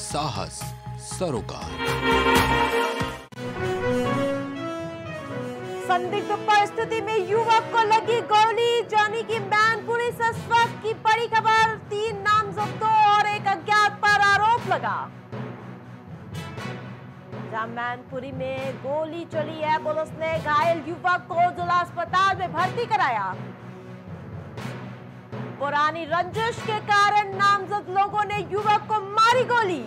साहस सरोकार। संदिग्ध परिस्थिति में युवक को लगी गोली, जानी की मैनपुरी से इस वक्त की बड़ी खबर। 3 नामजदों और एक अज्ञात पर आरोप लगा। जहां मैनपुरी में गोली चली है, पुलिस ने घायल युवक को जिला अस्पताल में भर्ती कराया। पुरानी रंजिश के कारण नामजद लोगों ने युवक को मारी गोली।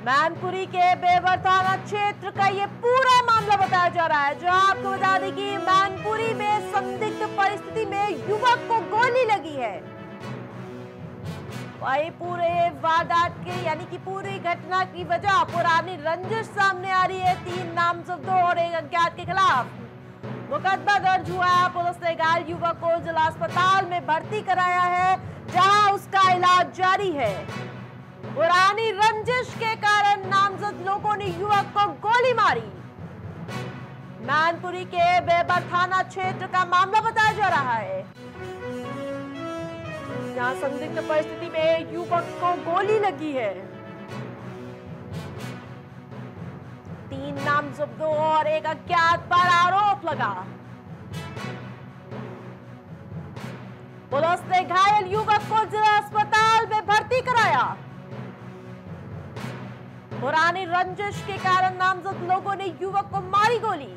मैनपुरी के बेवर थाना क्षेत्र का ये पूरा मामला बताया जा रहा है, जहां आपको बता दें कि मैनपुरी में संदिग्ध परिस्थिति में युवक को गोली लगी है। वही पूरे वारदात के यानी कि पूरी घटना की वजह पुरानी रंजिश सामने आ रही है। 3 नामजदों और एक अज्ञात के खिलाफ मुकदमा दर्ज हुआ है। पुलिस ने घायल युवक को जिला अस्पताल में भर्ती कराया है, जहां उसका इलाज जारी है। पुरानी रंजिश के कारण नामजद लोगों ने युवक को गोली मारी। मैनपुरी के बेबर थाना क्षेत्र का मामला बताया जा रहा है, जहां संदिग्ध परिस्थिति में युवक को गोली लगी है। 3 नामजदों और एक अज्ञात पर आरोप लगा। पुलिस ने घायल युवक को जिला अस्पताल में भर्ती कराया। पुरानी रंजिश के कारण नामजद लोगों ने युवक को मारी गोली।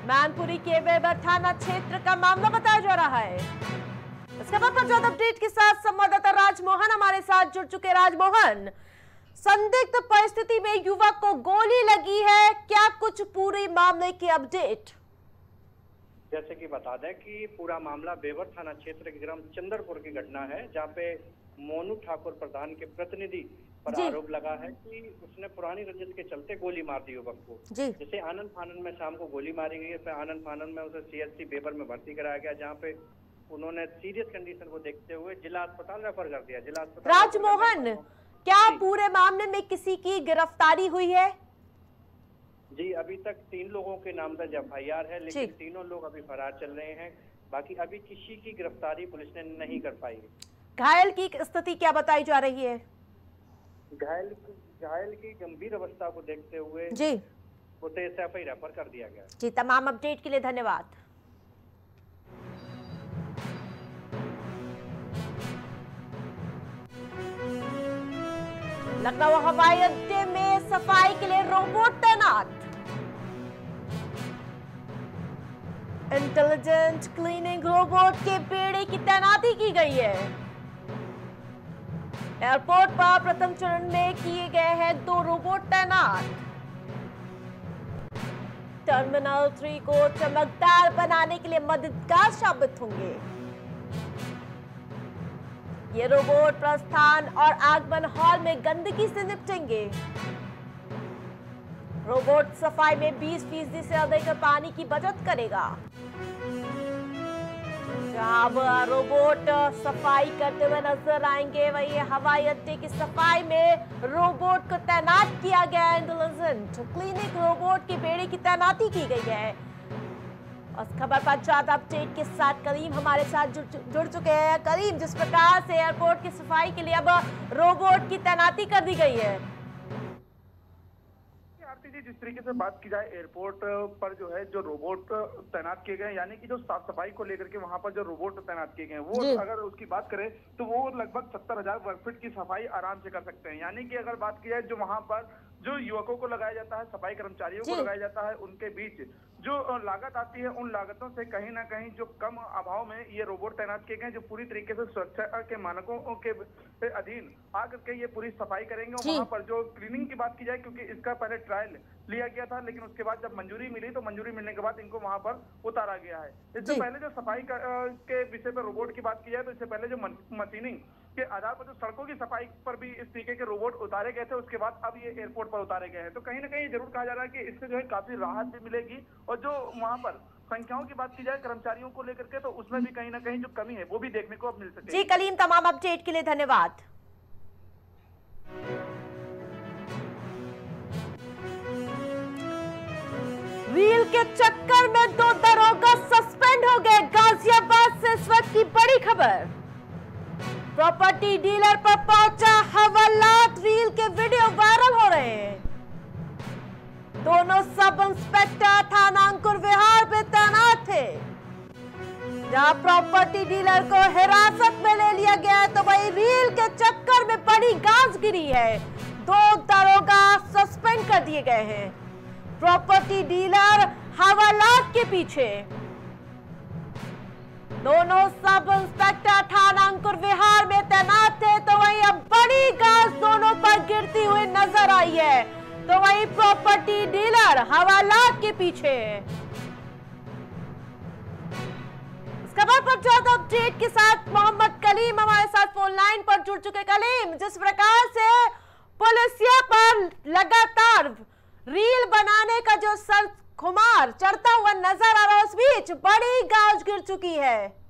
मैनपुरी के बेबर थाना क्षेत्र का मामला बताया जा रहा है। इस खबर पर ज्यादा अपडेट के साथ संवाददाता राजमोहन हमारे साथ जुड़ चुके। राजमोहन, संदिग्ध परिस्थिति में युवक को गोली लगी है, क्या कुछ पूरे मामले की अपडेट? जैसे कि बता दें कि पूरा मामला बेवर थाना क्षेत्र के ग्राम चंद्रपुर की घटना है, जहां पे मोनू ठाकुर प्रधान के प्रतिनिधि पर आरोप लगा है कि उसने पुरानी रंजिश के चलते गोली मार दी युवक को। जिसे आनंद फानन में शाम को गोली मारी गई है। फिर आनंद फानन में उसे सीएचसी बेवर में भर्ती कराया गया, जहाँ पे उन्होंने सीरियस कंडीशन को देखते हुए जिला अस्पताल रेफर कर दिया। जिला अस्पताल राजमोहन, क्या पूरे मामले में किसी की गिरफ्तारी हुई है? जी, अभी तक 3 लोगों के नाम दर्ज एफआईआर है, लेकिन तीनों लोग अभी फरार चल रहे हैं। बाकी अभी किसी की गिरफ्तारी पुलिस ने नहीं कर पाई है। घायल की स्थिति क्या बताई जा रही है? घायल की गंभीर अवस्था को देखते हुए जी उसे एसएफआई रेफर कर दिया गया। जी, तमाम अपडेट के लिए धन्यवाद। लखनऊ हवाई अड्डे में सफाई के लिए रोबोट तैनात। इंटेलिजेंट क्लीनिंग रोबोट के बेड़े की तैनाती की गई है। एयरपोर्ट पर प्रथम चरण में किए गए हैं 2 रोबोट तैनात। टर्मिनल 3 को चमकदार बनाने के लिए मददगार साबित होंगे। ये रोबोट प्रस्थान और आगमन हॉल में गंदगी से निपटेंगे। रोबोट सफाई में 20% से अधिक पानी की बचत करेगा। जहां रोबोट सफाई करते हुए नजर आएंगे, वही हवाई अड्डे की सफाई में रोबोट को तैनात किया गया है। इंटेलिजेंट क्लिनिक रोबोट के बेड़े की तैनाती की गई है। उस खबर पर ज्यादा अपडेट के साथ करीम हमारे साथ जुड़ चुके हैं। करीम, जिस प्रकार से एयरपोर्ट की सफाई के लिए अब रोबोट की तैनाती कर दी गई है, जिस तरीके से बात की जाए एयरपोर्ट पर जो है जो रोबोट तैनात किए गए, यानी कि जो साफ सफाई को लेकर के वहां पर जो रोबोट तैनात किए गए वो अगर उसकी बात करें तो वो लगभग 70,000 वर्ग फीट की सफाई आराम से कर सकते हैं। यानी कि अगर बात की जाए जो वहां पर जो युवकों को लगाया जाता है, सफाई कर्मचारियों को लगाया जाता है, उनके बीच जो लागत आती है, उन लागतों से कहीं ना कहीं जो कम अभाव में ये रोबोट तैनात किए गए, जो पूरी तरीके से सुरक्षा के मानकों के अधीन आकर के ये पूरी सफाई करेंगे। वहां पर जो क्लीनिंग की बात की जाए, क्योंकि इसका पहले ट्रायल लिया गया था, लेकिन उसके बाद जब मंजूरी मिली तो मंजूरी मिलने के बाद इनको वहां पर उतारा गया है। इससे पहले जो सफाई के विषय पर रोबोट की बात की जाए तो इससे पहले जो मशीनिंग के आधार पर जो सड़कों की सफाई पर भी इस तरीके के रोबोट उतारे गए थे, उसके बाद अब ये एयरपोर्ट पर उतारे गए हैं। तो कहीं ना कहीं जरूर कहा जा रहा है कि इससे जो है काफी राहत भी मिलेगी, और जो वहां पर संख्याओं की बात की जाए कर्मचारियों को लेकर के, तो उसमें भी कहीं ना कहीं जो कमी है वो भी देखने को अब मिल सके। जी कलीम, तमाम अपडेट के लिए धन्यवाद। रील के चक्कर में 2 दरोगा सस्पेंड हो गए। गाजियाबाद से इस वक्त की बड़ी खबर। प्रॉपर्टी डीलर पर पहुंचा हवालात, रील के वीडियो वायरल हो रहे हैं। दोनों सब इंस्पेक्टर थाना अंकुर विहार में तैनात थे। जहां प्रॉपर्टी डीलर को हिरासत में ले लिया गया है, तो वही रील के चक्कर में बड़ी गाज गिरी है। 2 दरोगा सस्पेंड कर दिए गए हैं। प्रॉपर्टी डीलर हवालात के पीछे। दोनों सब इंस्पेक्टर थाना अंकुर विहार में तैनात थे, तो वहीं अब बड़ी गाज दोनों पर गिरती हुई नजर आई है। तो वहीं प्रॉपर्टी डीलर हवालात के पीछे। खबर पर ज्यादा अपडेट के साथ मोहम्मद कलीम हमारे साथ फोन लाइन पर जुड़ चुके। कलीम, जिस प्रकार से पुलिसिया पर लगातार रील बनाने का जो सर खुमार चढ़ता हुआ नजर आ रहा है, उस बीच बड़ी गाज गिर चुकी है।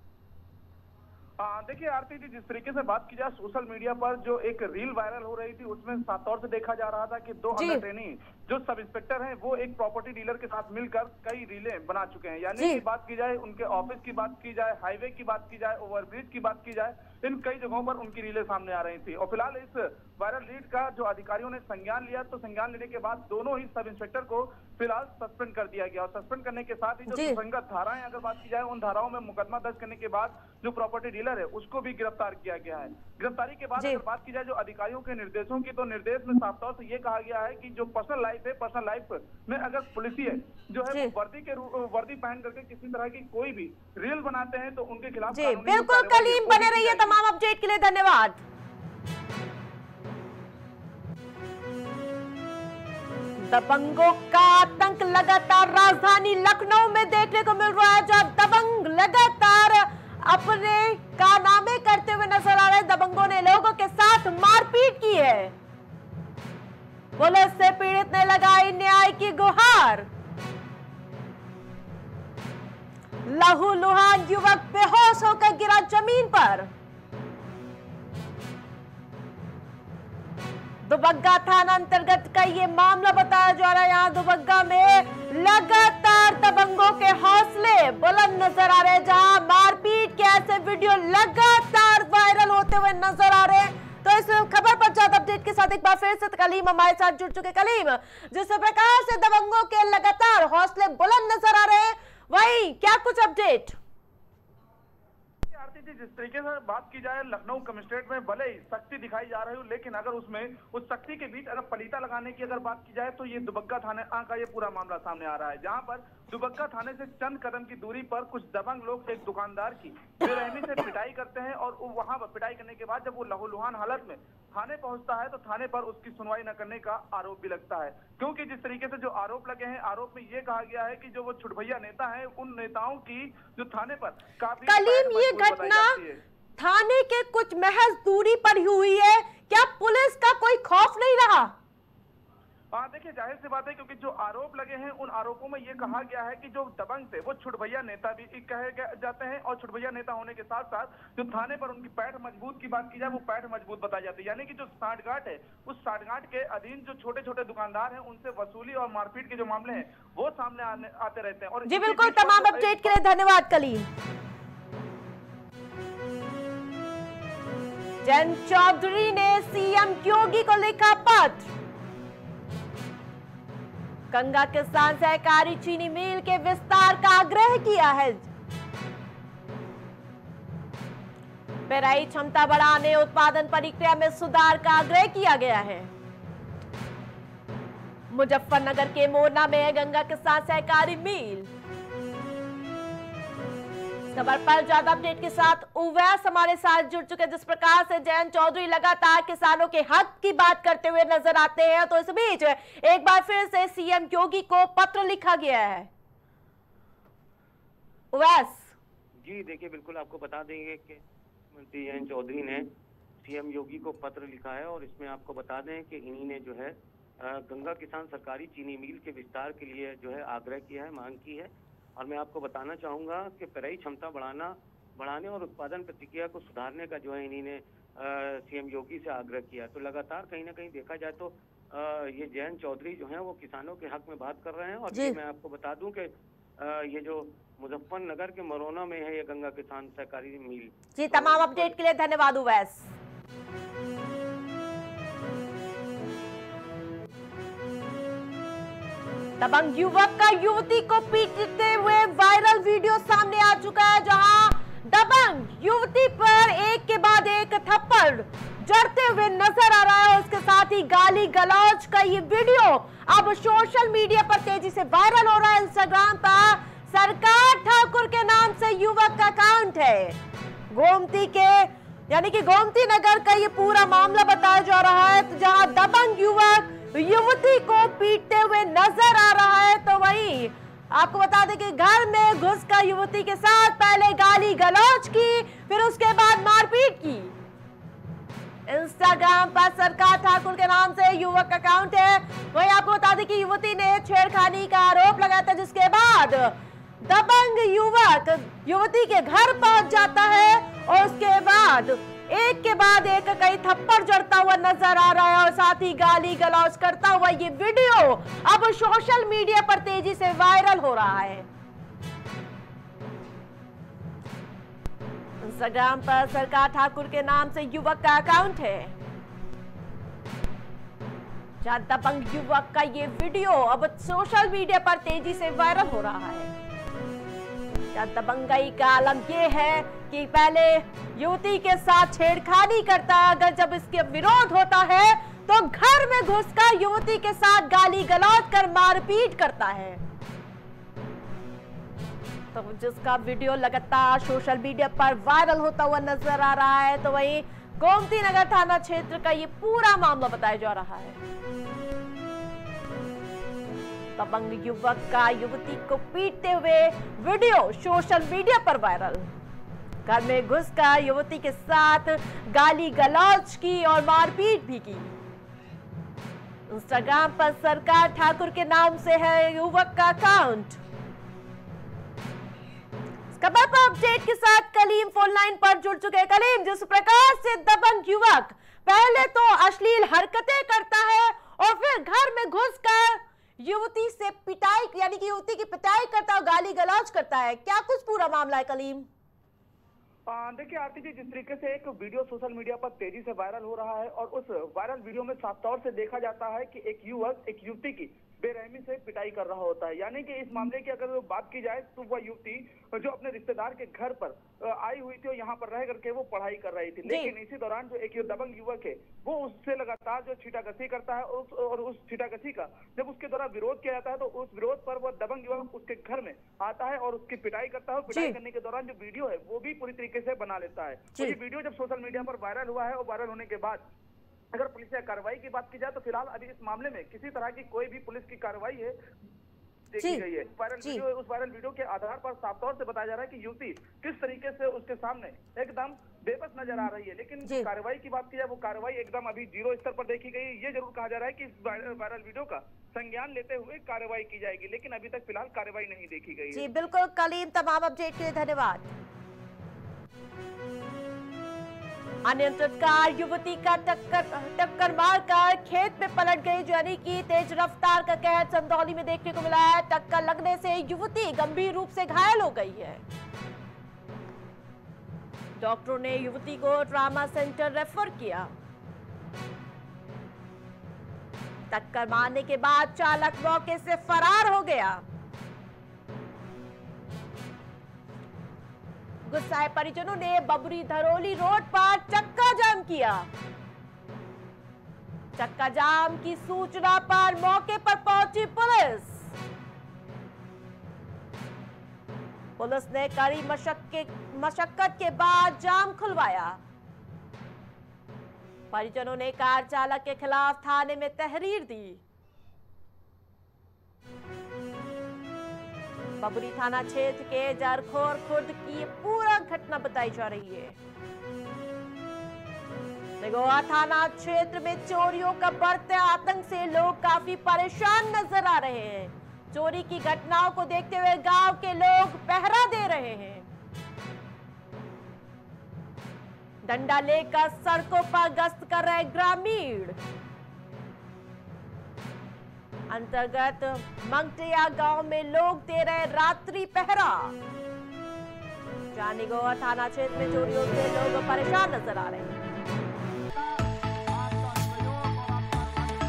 देखिए आरती जी, जिस तरीके से बात की जाए सोशल मीडिया पर जो एक रील वायरल हो रही थी, उसमें साफ तौर से देखा जा रहा था कि 2 अंडर ट्रेनिंग जो सब इंस्पेक्टर हैं वो एक प्रॉपर्टी डीलर के साथ मिलकर कई रीलें बना चुके हैं। यानी कि बात की जाए उनके ऑफिस की, बात की जाए हाईवे की, बात की जाए ओवरब्रिज की, बात की जाए, इन कई जगहों पर उनकी रीलें सामने आ रही थी। और फिलहाल इस वायरल रील का जो अधिकारियों ने संज्ञान लिया, तो संज्ञान लेने के बाद दोनों ही सब इंस्पेक्टर को फिलहाल सस्पेंड कर दिया गया। और सस्पेंड करने के साथ ही जो सुसंगत धाराएं अगर बात की जाए, उन धाराओं में मुकदमा दर्ज करने के बाद जो प्रॉपर्टी डीलर है उसको भी गिरफ्तार किया गया है। गिरफ्तारी के बाद अगर बात की जाए जो अधिकारियों के निर्देशों की, तो निर्देश में साफ तौर से ये कहा गया है कि जो पर्सनल लाइफ है, पर्सनल लाइफ में अगर पुलिसिया जो है वर्दी पहन करके किसी तरह की कोई भी रील बनाते हैं तो उनके खिलाफ बिल्कुल। कलीम, बने रहिए तमाम अपडेट के लिए, धन्यवाद। दबंगों का आतंक लगातार राजधानी लखनऊ में देखने को मिल रहा है, जहां दबंग लगातार अपने कारनामे करते हुए नजर आ रहे हैं। दबंगों ने लोगों के साथ मारपीट की है। पुलिस से पीड़ित ने लगाई न्याय की गुहार। लहूलुहान युवक बेहोश होकर गिरा जमीन पर। दुबग्गा थाना अंतर्गत का ये मामला बताया जा रहा है। यहाँ दुबग्गा में लगातार दबंगों के हौसले बुलंद नजर आ रहे हैं, जहां मारपीट के ऐसे वीडियो लगातार वायरल होते हुए नजर आ रहे हैं। तो इस खबर पर ज्यादा अपडेट के साथ एक बार फिर से कलीम हमारे साथ जुड़ चुके। कलीम, जिस प्रकार से दबंगों के लगातार हौसले बुलंद नजर आ रहे हैं, वही क्या कुछ अपडेट? जिस तरीके से बात की जाए लखनऊ कमिश्नरेट में भले ही सख्ती दिखाई जा रही हो, लेकिन अगर उसमें उस सख्ती के बीच अगर पलीता लगाने की अगर बात की जाए, तो ये दुबग्गा थाने का ये पूरा मामला सामने आ रहा है, जहां पर दुबग्गा थाने से चंद कदम की दूरी पर कुछ दबंग लोग एक दुकानदार की बेरहमी से पिटाई करते हैं। और वहां पर पिटाई करने के बाद जब वो लहूलुहान हालत में थाने पहुंचता है, तो थाने पर उसकी सुनवाई न करने का आरोप भी लगता है। क्योंकि जिस तरीके से जो आरोप लगे हैं, आरोप में ये कहा गया है कि जो वो छुटभैया नेता है, उन नेताओं की जो थाने पर काफी कलीम, ये घटना थाने के कुछ महज दूरी पर ही हुई है, क्या पुलिस का कोई खौफ नहीं रहा? देखिए जाहिर सी बात है, क्योंकि जो आरोप लगे हैं उन आरोपों में ये कहा गया है कि जो दबंग थे वो छुटभैया नेता भी कहे जाते हैं। और छुटभैया नेता होने के साथ साथ जो थाने पर उनकी पैठ मजबूत की बात की जाए, वो पैठ मजबूत बताई जाती है। यानी कि जो साठगांठ है, उस साठगांठ के अधीन जो छोटे छोटे दुकानदार हैं, उनसे वसूली और मारपीट के जो मामले हैं वो सामने आते रहते हैं। और जी बिल्कुल, तमाम अपडेट के लिए धन्यवाद कलीम। जयंत चौधरी ने सीएम योगी को लिखा पत्र। गंगा किसान सहकारी चीनी मिल के विस्तार का आग्रह किया है। पेराई क्षमता बढ़ाने, उत्पादन प्रक्रिया में सुधार का आग्रह किया गया है। मुजफ्फरनगर के मोरना में है गंगा किसान सहकारी मिल। खबर पर ज्यादा अपडेट के साथ उवैस हमारे साथ जुड़ चुके। जिस प्रकार से जयंत चौधरी लगातार किसानों के हक की बात करते हुए नजर आते हैं, तो इस बीच एक बार फिर से सीएम योगी को पत्र लिखा गया है। उवैस जी देखिए, बिल्कुल आपको बता देंगे कि मंत्री जयंत चौधरी ने सीएम योगी को पत्र लिखा है, और इसमें आपको बता दें कि इन्हीं ने जो है गंगा किसान सरकारी चीनी मिल के विस्तार के लिए जो है आग्रह किया है, मांग की है। और मैं आपको बताना चाहूँगा कि पेराई क्षमता बढ़ाने और उत्पादन प्रक्रिया को सुधारने का जो है इन्हीं ने सीएम योगी से आग्रह किया। तो लगातार कहीं ना कहीं देखा जाए तो ये जयंत चौधरी जो हैं वो किसानों के हक में बात कर रहे हैं। और जी। ये मैं आपको बता दूं कि ये जो मुजफ्फरनगर के मरोना में है ये गंगा किसान सहकारी मिल। जी, तमाम अपडेट के लिए धन्यवाद उवैस। दबंग युवक का युवती को पीटते हुए वायरल वीडियो सामने आ चुका है, जहां दबंग युवती पर एक के बाद एक थप्पड़ जड़ते हुए नजर आ रहा है। उसके साथ ही गाली गलौज का ये वीडियो अब सोशल मीडिया पर तेजी से वायरल हो रहा है। इंस्टाग्राम पर सरकार ठाकुर के नाम से युवक का अकाउंट है। गोमती के यानी कि गोमती नगर का ये पूरा मामला बताया जा रहा है, तो जहां दबंग युवक युवती को पीटते हुए नजर आ रहा है, तो वहीं आपको बता दें कि घर में घुसकर युवती के साथ पहले गाली गलौज की, फिर उसके बाद मारपीट की। इंस्टाग्राम पर सरकार ठाकुर के नाम से युवक का अकाउंट है। वहीं आपको बता दें कि युवती ने छेड़खानी का आरोप लगाया था, जिसके बाद दबंग युवक युवती के घर पहुंच जाता है और उसके बाद एक के बाद एक कई थप्पड़ जड़ता हुआ नजर आ रहा है और साथ ही गाली गलौज करता हुआ ये वीडियो अब सोशल मीडिया पर तेजी से वायरल हो रहा है। इंस्टाग्राम पर सरकार ठाकुर के नाम से युवक का अकाउंट है, जहां दबंग युवक का ये वीडियो अब सोशल मीडिया पर तेजी से वायरल हो रहा है। दबंगई का आलम ये है कि पहले युवती के साथ छेड़खानी करता है, अगर जब इसके विरोध होता है तो घर में घुसकर युवती के साथ गाली गलौज कर मारपीट करता है। तो जिसका वीडियो लगातार सोशल मीडिया पर वायरल होता हुआ नजर आ रहा है, तो वहीं गोमती नगर थाना क्षेत्र का ये पूरा मामला बताया जा रहा है। दबंग युवक का युवती को पीटते हुए वीडियो सोशल मीडिया पर वायरल। घर में घुसकर युवती के साथ गाली गलौज की और मारपीट भी की। इंस्टाग्राम पर सरकार ठाकुर के नाम से है युवक का अकाउंट। खबर पर अपडेट के साथ कलीम फोन लाइन पर जुड़ चुके हैं। कलीम, जिस प्रकार से दबंग युवक पहले तो अश्लील हरकतें करता है और फिर घर में घुसकर युवती से पिटाई यानी कि युवती की पिटाई करता है, गाली गलौज करता है, क्या कुछ पूरा मामला है कलीम? देखिए आरती जी, जिस तरीके से एक वीडियो सोशल मीडिया पर तेजी से वायरल हो रहा है और उस वायरल वीडियो में साफ तौर से देखा जाता है कि एक युवक एक युवती की बेरहमी से पिटाई कर रहा होता है। यानी कि इस मामले की अगर बात की जाए तो वह युवती जो अपने रिश्तेदार के घर पर आई हुई थी और यहाँ पर रह करके वो पढ़ाई कर रही थी, लेकिन इसी दौरान जो एक दबंग युवक है वो उससे लगातार जो छीटाकसी करता है और उस छीटाकसी का जब उसके द्वारा विरोध किया जाता है तो उस विरोध पर वह दबंग युवक उसके घर में आता है और उसकी पिटाई करता है। पिटाई करने के दौरान जो वीडियो है वो भी पूरी तरीके से बना लेता है। ये वीडियो जब सोशल मीडिया पर वायरल हुआ है और वायरल होने के बाद अगर पुलिस या कार्रवाई की बात की जाए तो फिलहाल अभी इस मामले में किसी तरह की कोई भी पुलिस की कार्रवाई है देखी गई है। उस वायरल वीडियो के आधार पर साफ तौर से बताया जा रहा है कि युवती किस तरीके से उसके सामने एकदम बेबस नजर आ रही है, लेकिन कार्रवाई की बात की जाए वो कार्रवाई एकदम अभी जीरो स्तर पर देखी गई। ये जरूर कहा जा रहा है कि इस वायरल वीडियो का संज्ञान लेते हुए कार्रवाई की जाएगी, लेकिन अभी तक फिलहाल कार्रवाई नहीं देखी गई है। जी बिल्कुल कलीम, तमाम अपडेट के लिए धन्यवाद। अनियंत्रित कार युवती का टक्कर मारकर खेत में पलट गई, यानी कि तेज रफ्तार का कहर चंदौली में देखने को मिला है। टक्कर लगने से युवती गंभीर रूप से घायल हो गई है। डॉक्टरों ने युवती को ट्रामा सेंटर रेफर किया। टक्कर मारने के बाद चालक मौके से फरार हो गया। गुस्साए परिजनों ने बबरी धरोली रोड पर चक्का जाम किया। चक्का जाम की सूचना पर मौके पर पहुंची पुलिस। पुलिस ने कड़ी मशक्कत के बाद जाम खुलवाया। परिजनों ने कार चालक के खिलाफ थाने में तहरीर दी। बबरी थाना क्षेत्र के जरखोर खुर्द की पूरा घटना बताई जा रही है। निगोहा थाना क्षेत्र में चोरियों का बढ़ते आतंक से लोग काफी परेशान नजर आ रहे हैं। चोरी की घटनाओं को देखते हुए गांव के लोग पहरा दे रहे हैं। डंडा लेकर सड़कों पर गश्त कर रहे ग्रामीण। अंतर्गत मंगटिया गांव में लोग दे रहे रात्रि पहरा। जानीगोवा थाना क्षेत्र में चोरियों से लोग परेशान नजर आ रहे हैं।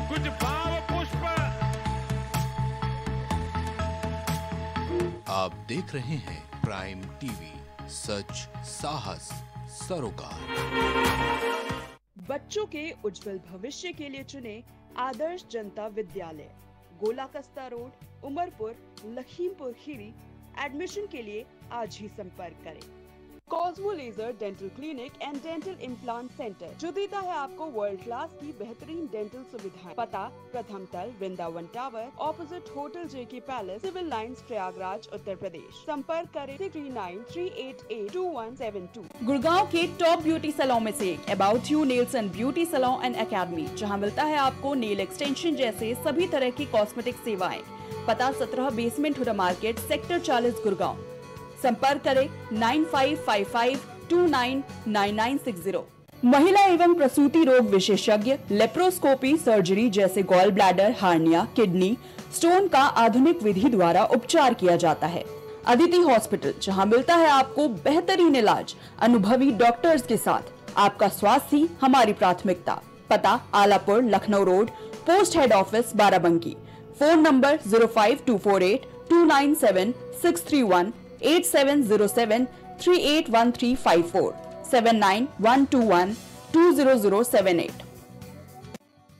कुछ भाव पुष्प। आप देख रहे हैं प्राइम टीवी, सच साहस सरोकार। बच्चों के उज्जवल भविष्य के लिए चुने आदर्श जनता विद्यालय, गोला कस्ता रोड, उमरपुर, लखीमपुर खीरी। एडमिशन के लिए आज ही संपर्क करें। Cosmo laser dental clinic and dental implant centre, जो देता है आपको वर्ल्ड क्लास की बेहतरीन डेंटल सुविधाएं। पता प्रथम तल, वृंदावन टावर, ऑपोजिट होटल जेके palace, civil lines, Prayagraj, Uttar Pradesh. संपर्क करें 3938822172। गुड़गांव के टॉप ब्यूटी सैलून में से एक About You Nails and Beauty Salon and Academy, जहां मिलता है आपको नेल एक्सटेंशन जैसे सभी तरह की कॉस्मेटिक सेवाएं। पता 17 basement Huda market, sector 40, Gurgaon. संपर्क करें 9555299960। महिला एवं प्रसूति रोग विशेषज्ञ, लेप्रोस्कोपी, सर्जरी जैसे gall bladder, hernia, kidney stone का आधुनिक विधि द्वारा उपचार किया जाता है। अदिति हॉस्पिटल, जहां मिलता है आपको बेहतरीन इलाज अनुभवी डॉक्टर्स के साथ। आपका स्वास्थ्य ही हमारी प्राथमिकता। पता Alapur, Lucknow road, post head office, Barabanki. Phone number 05248297631, 8707381354, 7912120078।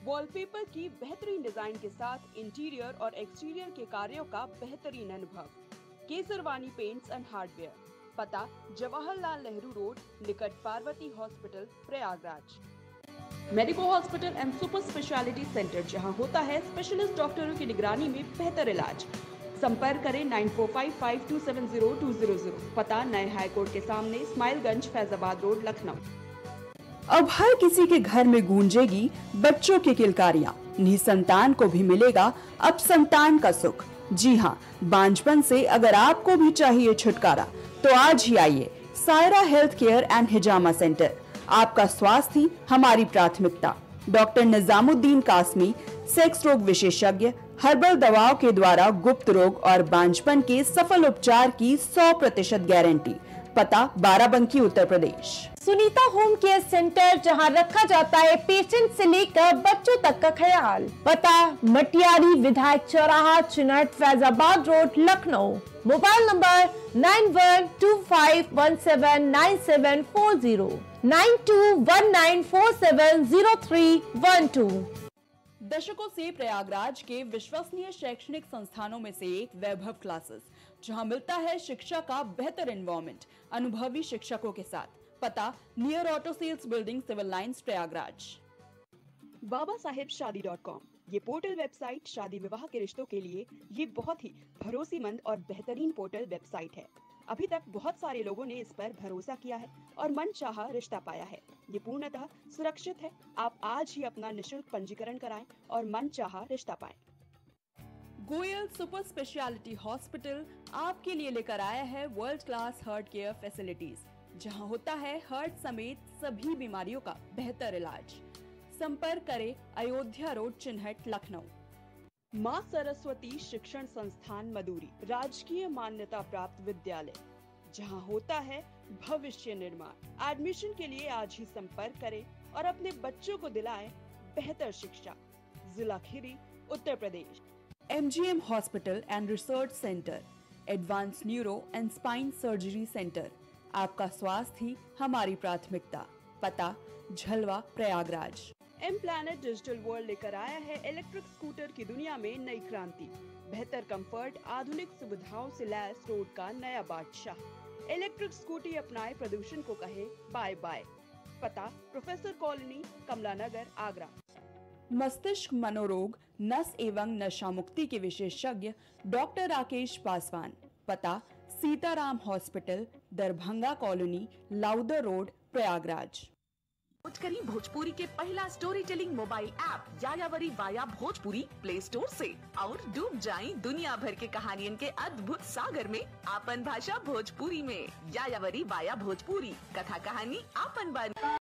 Wallpaper की बेहतरीन डिजाइन के साथ इंटीरियर और एक्सटीरियर के कार्यों का बेहतरीन अनुभव। Kesarwani paints and hardware. पता जवाहरलाल नेहरू रोड, निकट Parvati hospital, Prayagraj. Medico hospital and super speciality centre, जहां होता है स्पेशलिस्ट डॉक्टरों की निगरानी में बेहतर इलाज। संपर्क करें 9455270200। पता नए हाईकोर्ट के सामने, स्माइलगंज, फैजाबाद रोड, लखनऊ। अब हर किसी के घर में गूंजेगी बच्चों की किलकारियां। निसंतान को भी मिलेगा अब संतान का सुख। जी हाँ, बांझपन से अगर आपको भी चाहिए छुटकारा तो आज ही आइए Saira health care and hijama centre. आपका स्वास्थ्य ही हमारी प्राथमिकता। डॉक्टर निजामुद्दीन कासमी, सेक्स रोग विशेषज्ञ, हर्बल दवाओं के द्वारा गुप्त रोग और बांझपन के सफल उपचार की 100% गारंटी। पता Barabanki, Uttar Pradesh. Sunita home care centre, जहां रखा जाता है पेशेंट से लेकर बच्चों तक का ख्याल। पता मटियारी, विधायक चौराहा, Chinhat, Faizabad road, Lucknow. Mobile number 9125179740, 9219470312। दशकों से प्रयागराज के विश्वसनीय शैक्षणिक संस्थानों में से एक वैभव क्लासेस, जहां मिलता है शिक्षा का बेहतर एनवायरनमेंट अनुभवी शिक्षकों के साथ। पता near auto sales building, civil lines, Prayagraj. babasahebshadi.com, ये पोर्टल वेबसाइट शादी विवाह के रिश्तों के लिए ये बहुत ही भरोसेमंद और बेहतरीन पोर्टल वेबसाइट है। अभी तक बहुत सारे लोगों ने इस पर भरोसा किया है और मनचाहा रिश्ता पाया है। ये पूर्णतः सुरक्षित है। आप आज ही अपना निशुल्क पंजीकरण कराएं और मनचाहा रिश्ता पाएं। गोयल सुपर स्पेशलिटी हॉस्पिटल आपके लिए लेकर आया है world class heart care facilities, जहां होता है हार्ट समेत सभी बीमारियों का बेहतर इलाज। संपर्क करें अयोध्या रोड, चिनहट, लखनऊ। माँ सरस्वती शिक्षण संस्थान मदुरी, राजकीय मान्यता प्राप्त विद्यालय, जहां होता है भविष्य निर्माण। एडमिशन के लिए आज ही संपर्क करें और अपने बच्चों को दिलाएं बेहतर शिक्षा। जिला Kheri, Uttar Pradesh. MGM hospital and research centre, advance neuro and spine surgery centre. आपका स्वास्थ्य ही हमारी प्राथमिकता। पता Jhalwa, Prayagraj. M planet digital world लेकर आया है इलेक्ट्रिक स्कूटर की दुनिया में नई क्रांति। बेहतर कंफर्ट, आधुनिक सुविधाओं से लैस रोड का नया बादशाह। इलेक्ट्रिक स्कूटी अपनाए, प्रदूषण को कहे बाय बाय। पता प्रोफेसर कॉलोनी, कमला नगर, आगरा। मस्तिष्क मनोरोग, नस एवं नशा मुक्ति के विशेषज्ञ डॉक्टर राकेश पासवान। पता Sitaram hospital, Darbhanga colony, Lowther road, Prayagraj. करी भोजपुरी के पहला story telling mobile app Yayavari via Bhojpuri play store से और डूब जाएं दुनिया भर के कहानियन के अद्भुत सागर में आपन भाषा भोजपुरी में। यायावरी वाया भोजपुरी, कथा कहानी आपन बन।